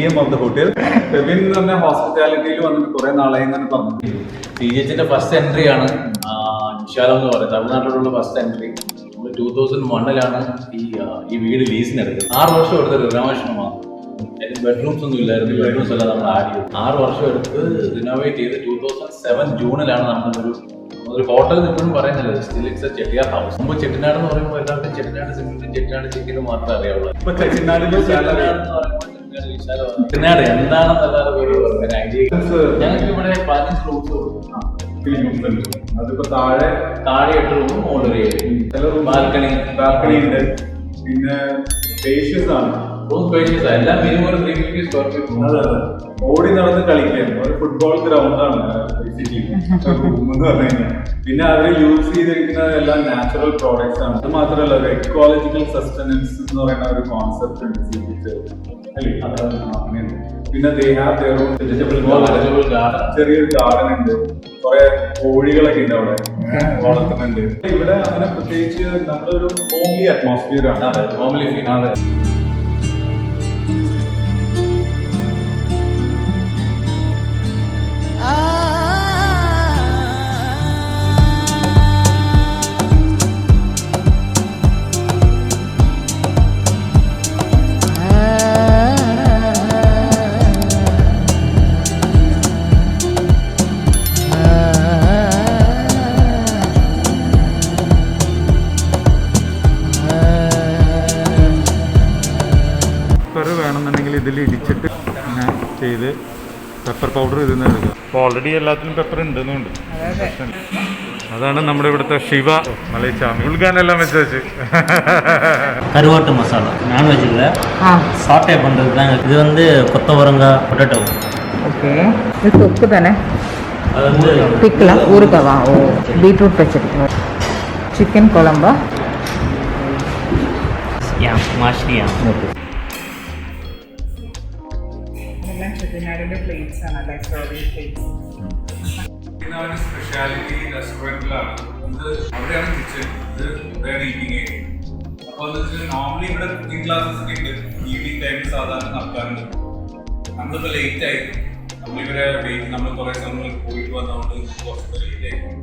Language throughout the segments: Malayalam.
GM of the hotel. Kevin പറഞ്ഞ ഹോസ്പിറ്റാലിറ്റിയിൽ വന്നിട്ട് കുറെ നാളായി എന്നാണ് പറഞ്ഞത്. CGHന്റെ ഫസ്റ്റ് എൻട്രി ആണ് വിശാലം എന്ന് പറയുന്നത്. തമിഴ്നാട്ടിലുള്ള ഫസ്റ്റ് എൻട്രി 2001 ഈ വീട് ലീസിന് എടുത്തത്. 6 വർഷം എടുത്ത റിനോവേഷൻ മാത്രം. ബെഡ്റൂംസ് ഒന്നും ഇല്ലായിരുന്നു. ബെഡ്റൂംസ് എല്ലാം നമ്മൾ ആഡ് ചെയ്തു. 6 വർഷം എടുത്ത് റിനോവേറ്റ് ചെയ്ത് 2007 ജൂണിലാണ് നമ്മളൊരു ഹോട്ടൽ ഇപ്പോഴും പറയുന്നില്ല. Still it's A Chettiar house. മുമ്പ് ചെട്ടിനാട് എന്ന് പറയുമ്പോൾ എല്ലാവർക്കും ചെട്ടിനാട് സിമെന്റും ചെട്ടിനാട് ചിക്കനും മാത്രമേ അറിയാവുള്ളൂ. ഇപ്പൊ ചെട്ടിനാടിന്റെ ചെട്ടിനാട് എന്താണെന്നല്ലാതെ ഒരു ഐഡിയ. ഞങ്ങൾക്ക് ഇവിടെ 15 റൂംസ് കൊടുക്കും. അതിപ്പോ താഴെ 8 റൂമും മുകളിൽ ബാൽക്കണി ഉണ്ട്. പിന്നെ സ്പേഷ്യസ് ആണ്. റൂം സ്പേഷ്യസ് ആണ്. എല്ലാം മിനിമം ഒരു 350 സ്ക്വയർ ഫീറ്റ്. ഓടി നടന്ന് കളിക്കാൻ ഒരു ഫുട്ബോൾ ഗ്രൗണ്ട് ആണ് റൂം എന്ന് പറഞ്ഞു കഴിഞ്ഞാൽ. പിന്നെ അവർ യൂസ് ചെയ്തിരിക്കുന്ന എല്ലാം നാച്ചുറൽ പ്രോഡക്ട്സ് ആണ്. അത് മാത്രമല്ല ഒരു എക്കോളജിക്കൽ സസ്റ്റനൻസ് എന്ന് പറയുന്ന ഒരു കോൺസെപ്റ്റ് ഉണ്ട് അല്ലേ. അങ്ങനെയുണ്ട്. പിന്നെ ചെറിയൊരു ഗാർഡൻ ഉണ്ട്. കുറെ കോഴികളൊക്കെ ഉണ്ട് അവിടെ വളർത്തുന്നുണ്ട്. ഇവിടെ അങ്ങനെ പ്രത്യേകിച്ച് നമ്മളൊരു ഹോംലി അറ്റ്മോസ്ഫിയർ ആണ്. Homely feel. അതെ. വേണമെന്നുണ്ടെങ്കിൽ ഇതിൽ ഇടിച്ചിട്ട് ഇങ്ങനെ ചെയ്ത് പെപ്പർ പൗഡർ ഇതിൽ എടുക്കുക. അപ്പോൾ ഓൾറെഡി എല്ലാത്തിനും പെപ്പർ ഉണ്ടെന്നുണ്ട്. അതാണ് നമ്മുടെ ഇവിടുത്തെ ശിവ മലൈച്ചാമി. ഉൾഗാനെല്ലാം വെച്ച് கருவாட்டு மசாலா நான்வெஜ்ல சாட்டே பண்ணுறது தான். இது வந்து கொத்தவரங்காய் பொட்டேட்டோ. ஓகே, இது தொக்கு தானே? அது வந்து பிக்கலாம் ஊறுகாவா? ஓ, பீட்ரூட் பச்சடி, சிக்கன் குழம்பா? മാഷ്ലിയാ. എല്ലാം ചെട്ടിനാടിൻ്റെ പ്ലേറ്റ്സ് ആണ്, ലൈക്ക് സർവീസ് പ്ലേറ്റ്സ്. സ്പെഷ്യാലിറ്റി റെസ്റ്റോറൻറ്റിലാണ്. അവിടെയാണ് കിച്ചൺ. ഇത് ഇവിടെയാണ് ഈറ്റിംഗ് ഏരിയ. അപ്പോൾ എന്ന് വെച്ചാൽ നോർമലി ഇവിടെ കുക്കിംഗ് ക്ലാസ്സസ് ഒക്കെ ഉണ്ട്. ഈവനിങ് ടൈമിൽ സാധാരണ നടക്കാറുണ്ട്. നമ്മളിപ്പോൾ ലേറ്റ് ആയിരിക്കും. നമ്മളിവരെ നമ്മൾ കുറേ സമയം പോയിട്ട് വന്നതുകൊണ്ട് കുറച്ച് ലേറ്റ് ആയിരിക്കും.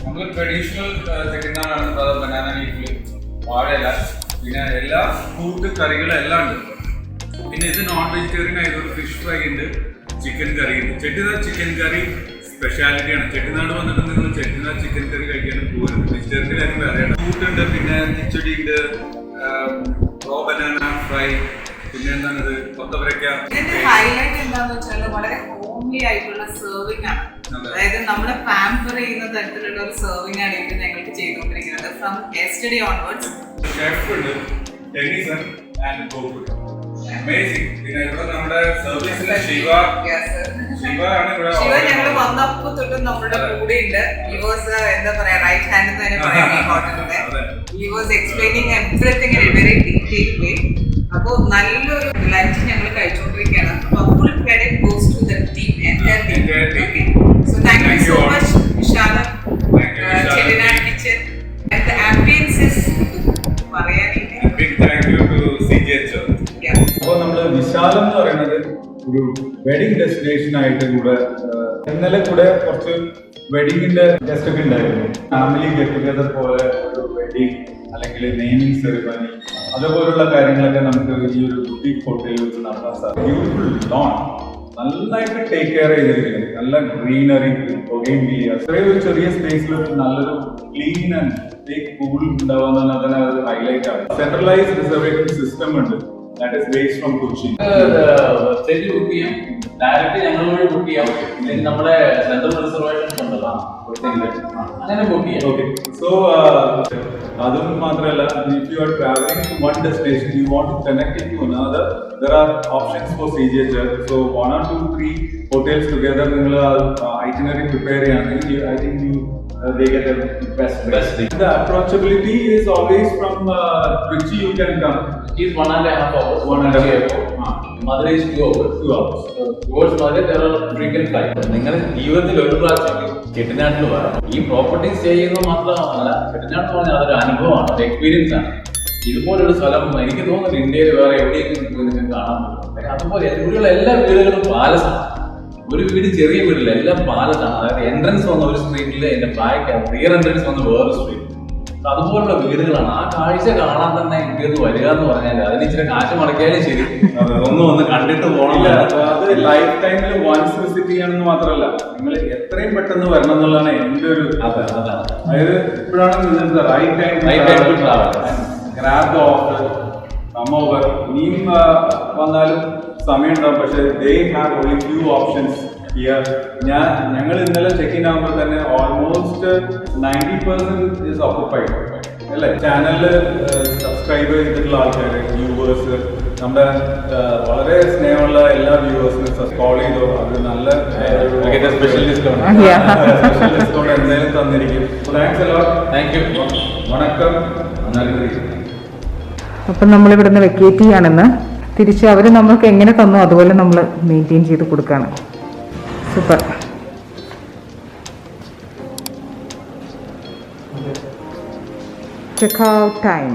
നമ്മൾ ട്രഡീഷണൽ ചെട്ടിനാടാണ്. ബനാന ലീഫിൽ വാഴയില, പിന്നെ എല്ലാ ഫ്രൂട്ട് കറികളും ഉണ്ട്. പിന്നെ ഇത് നോൺ വെജിറ്റേറിയൻ ആയതുകൊണ്ട് ഫിഷ് ഫ്രൈ ഉണ്ട്, ചിക്കൻ കറി ഉണ്ട്. ചെട്ടിനാട് ചിക്കൻ കറി സ്പെഷ്യാലിറ്റിയാണ്. ചെട്ടിനാട് വന്നിട്ട് നിങ്ങൾ ചെട്ടിനാട് ചിക്കൻ കറി കഴിക്കാനും പോകരുത്. വെജിറ്റേറിയൻ കാര്യം വേറെയാണ്. ഫ്രൂട്ട് ഉണ്ട്, പിന്നെ കിച്ചടി ഉണ്ട്, റോ ബനാന ഫ്രൈ, പിന്നെ എന്താണിത് കൊത്തവരക്ക. ഇതിന്റെ ഹൈലൈറ്റ് എന്താന്ന് വെച്ചാൽ വളരെ ഹോംലി ആയിട്ടുള്ള സെർവിംഗ് ആണ്. അതായത് നമ്മളെ പാമ്പർ ചെയ്യുന്ന തരത്തിലുള്ള ഒരു സെർവിംഗ് ആണ് ഇത് ഞങ്ങൾക്ക് ചെയ്തുകൊണ്ടിരിക്കുന്നത്. From yesterday onwards. ഷെഫ് ഉണ്ട്, ടെന്നീസൺ ആൻഡ് ഗോകുൽ. അമേസിംഗ്. പിന്നെ ഇവിടെ നമ്മുടെ സർവീസിലെ ശിവ ആണ്. ശിവ ഞങ്ങൾ വന്നപ്പോൾ തൊട്ട് നമ്മുടെ കൂടെ ഉണ്ട്. ഹി വാസ് എന്താ പറയാ റൈറ്റ് ഹാൻഡ് എന്ന് തന്നെ പറയാം ഈ ഹോട്ടലിന്റെ. He was explaining everything in a very detail way. അപ്പോൾ നല്ലൊരു ലഞ്ച് ഞങ്ങൾ കഴിച്ചുകൊണ്ടിരിക്കുകയാണ്. അപ്പോൾ full credit goes to the team, entire team. So thank you so much Vishalam, Chettinad kitchen. And the ambience is പറയാനില്ല. Big thank you to CGH. അപ്പോൾ നമ്മൾ വിശാലം എന്ന് പറയുന്നത് ഒരു വെഡിങ് ഡെസ്റ്റിനേഷൻ ആയിട്ട് കൂടെ ഇന്നലെ കൂടെ കുറച്ച് വെഡിങ്ങിന്റെ ഗസ്റ്റ് ഒക്കെ ഉണ്ടായിരുന്നു. ഫാമിലി ഗെറ്റ് ടുഗദർ പോലെ ഒരു വെഡിങ് അല്ലെങ്കിൽ നെയിമിംഗ് സെറിമണി അതുപോലുള്ള കാര്യങ്ങളൊക്കെ നമുക്ക് ഈ ഒരു ബുട്ടീക് ഹോട്ടലിൽ വെച്ച് നടത്താൻ സാധിക്കും. ബ്യൂട്ടിഫുൾ ലോൺ, നന്നായിട്ട് ടേക്ക് കെയർ ചെയ്തിരിക്കുന്നത്. നല്ല ഗ്രീനറി, അത്രയും ഒരു ചെറിയ സ്പേസിൽ നല്ലൊരു ക്ലീൻ ആൻഡ് ടേക്ക് കൂൾ ഉണ്ടാവുന്നതാണ് അതിന് ഹൈലൈറ്റ് ആണ്. സെൻട്രലൈസ്ഡ് റിസർവേഷൻ സിസ്റ്റം ഉണ്ട്. That is based from Kochi. വെബ്സൈറ്റിൽ ബുക്ക് ചെയ്യാം, ഡയറക്റ്റ് ഞങ്ങൾ വഴി ബുക്ക് ചെയ്യാം. അല്ലെങ്കിൽ നമ്മുടെ സെൻട്രൽ റിസർവേഷൻ ഉണ്ടല്ലോ അങ്ങനെ ബുക്ക് ചെയ്യാം. Okay. So അതും മാത്രമല്ല, if you are traveling to one destination, you want to connect it to another, there are options for CGH. So 1 or 2, 3 hotels together, നിങ്ങൾ itinerary prepare ചെയ്യുകയാണെങ്കിൽ I think they get the best thing. The approachability is always from Trichy. You can come. It is 1.5 hours. 1.5 hours. Madras is 2 hours. 2 hours. Towards Madras there are frequent flights. നിങ്ങൾ ജീവിതത്തിൽ ഒരു പ്രാവശ്യം ചെട്ടിനാട്ടിൽ വരാം. ഈ പ്രോപ്പർട്ടി സ്റ്റേ ചെയ്യുന്നത് മാത്രമല്ല, ചെട്ടിനാട് പറഞ്ഞാൽ അതൊരു അനുഭവമാണ്, ഒരു എക്സ്പീരിയൻസ് ആണ്. ഇതുപോലൊരു സ്ഥലം എനിക്ക് തോന്നുന്നു ഇന്ത്യയിൽ വേറെ എവിടെയെങ്കിലും പോയി നിങ്ങൾക്ക് കാണാൻ പറ്റും. അതുപോലെ ഇവിടെയുള്ള എല്ലാ വീടുകളും പാലസാണ്. ഒരു വീട് ചെറിയ വീടില്ല, എല്ലാം പാലസാണ്. അതായത് എൻട്രൻസ് വന്ന ഒരു സ്ട്രീറ്റിൽ എന്റെ ബാക്ക് റിയർ എൻട്രൻസ് വന്ന വേറെ സ്ട്രീറ്റ്. അതുപോലുള്ള വീടുകളാണ്. ആ കാഴ്ച കാണാൻ തന്നെ ഇന്ത്യയിൽ വരിക എന്ന് പറഞ്ഞാൽ അതിന് ഇച്ചിരി കാശ് മുടക്കിയാലും ശരി, ഒന്ന് വന്ന് കണ്ടിട്ട് പോകണില്ല. അത് ലൈഫ് ടൈമിൽ വൺസ് വിസിറ്റ് ചെയ്യാണെന്ന് മാത്രമല്ല, നിങ്ങൾ എത്രയും പെട്ടെന്ന് വരണം എന്നുള്ളതാണ് എന്റെ ഒരു അതായത് ഇപ്പോഴാണ് right time to travel. Grab the offer, come over. ഇനിയും വന്നാലും സമയം ഉണ്ടാവും, പക്ഷെ they have only few options here. ഞങ്ങൾ ഇന്നലെ ചെക്ക് ഇൻ ആകുമ്പോൾ തന്നെ ഓൾമോസ്റ്റ് 90% ഈസ് ഓക്കുപ്പൈഡ് അല്ലേ. ചാനലിൽ സബ്സ്ക്രൈബ് ചെയ്തിട്ടുള്ള ആൾക്കാർ, വ്യൂവേഴ്സ്, നമ്മുടെ വളരെ സ്നേഹമുള്ള എല്ലാ വ്യൂവേഴ്സിനും കോൾ ചെയ്തോ, അത് നല്ല സ്പെഷ്യൽ ഡിസ്കൗണ്ട് എന്തായാലും തന്നിരിക്കും. താങ്ക്സ് എല്ലോ. Thank you. വണക്കം. അപ്പം നമ്മളിവിടുന്ന് വെക്കേറ്റ് ചെയ്യാണെന്ന് തിരിച്ച് അവർ നമ്മൾക്ക് എങ്ങനെ തന്നോ അതുപോലെ നമ്മൾ മെയിൻറ്റെയിൻ ചെയ്ത് കൊടുക്കുകയാണ്. സൂപ്പർ. Check out time